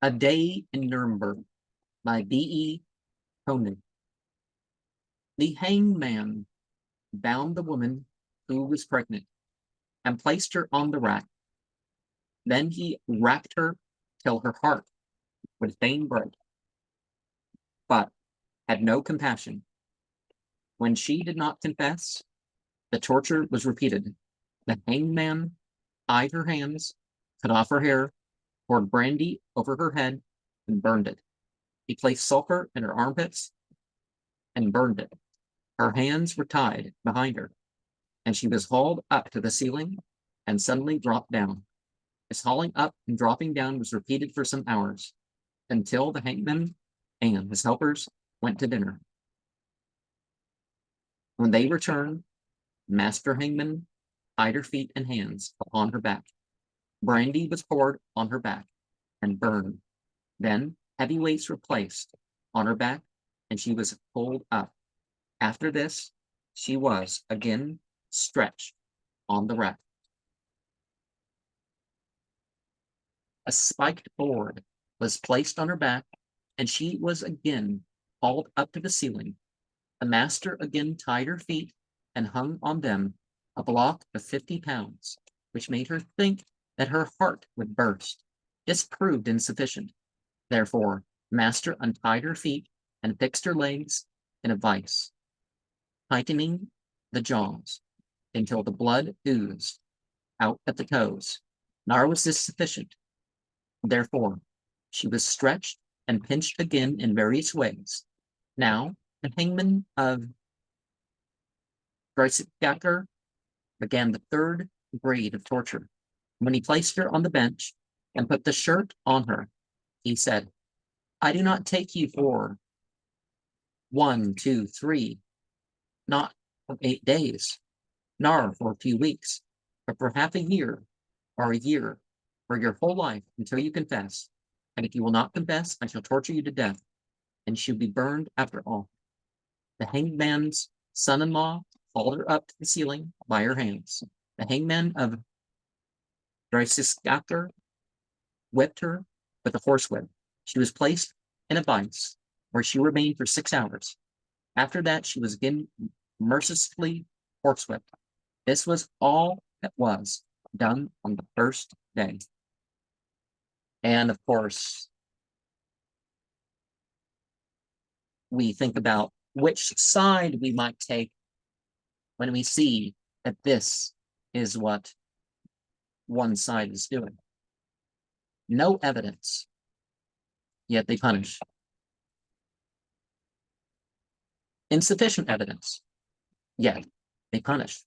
A Day in Nuremberg by B.E. Konig. The hangman bound the woman who was pregnant and placed her on the rack. Then he racked her till her heart would fain break, but had no compassion. When she did not confess, the torture was repeated. The hangman tied her hands, cut off her hair, poured brandy over her head, and burned it. He placed sulfur in her armpits and burned it. Her hands were tied behind her, and she was hauled up to the ceiling and suddenly dropped down. This hauling up and dropping down was repeated for some hours, until the hangman and his helpers went to dinner. When they returned, Master Hangman tied her feet and hands upon her back. Brandy was poured on her back and burned. Then heavy weights were placed on her back, and she was pulled up. After this, she was again stretched on the rack. A spiked board was placed on her back, and she was again hauled up to the ceiling. The master again tied her feet and hung on them a block of 50 pounds, which made her think that her heart would burst. This proved insufficient. Therefore, master untied her feet and fixed her legs in a vice, tightening the jaws until the blood oozed out at the toes. Nor was this sufficient. Therefore, she was stretched and pinched again in various ways. Now, the hangman of Dreisgacker began the third grade of torture. When he placed her on the bench and put the shirt on her, he said, "I do not take you for 1, 2, 3, not for 8 days, nor for a few weeks, but for half a year, or a year, for your whole life until you confess. And if you will not confess, I shall torture you to death, and she will be burned after all." The hangman's son-in-law hauled her up to the ceiling by her hands. The hangman of Dreisgacker whipped her with a horsewhip. She was placed in a vice, where she remained for 6 hours. After that, she was again mercilessly horsewhipped. This was all that was done on the first day. And of course, we think about which side we might take when we see that this is what one side is doing. No evidence, yet they punish. Insufficient evidence, yet they punish.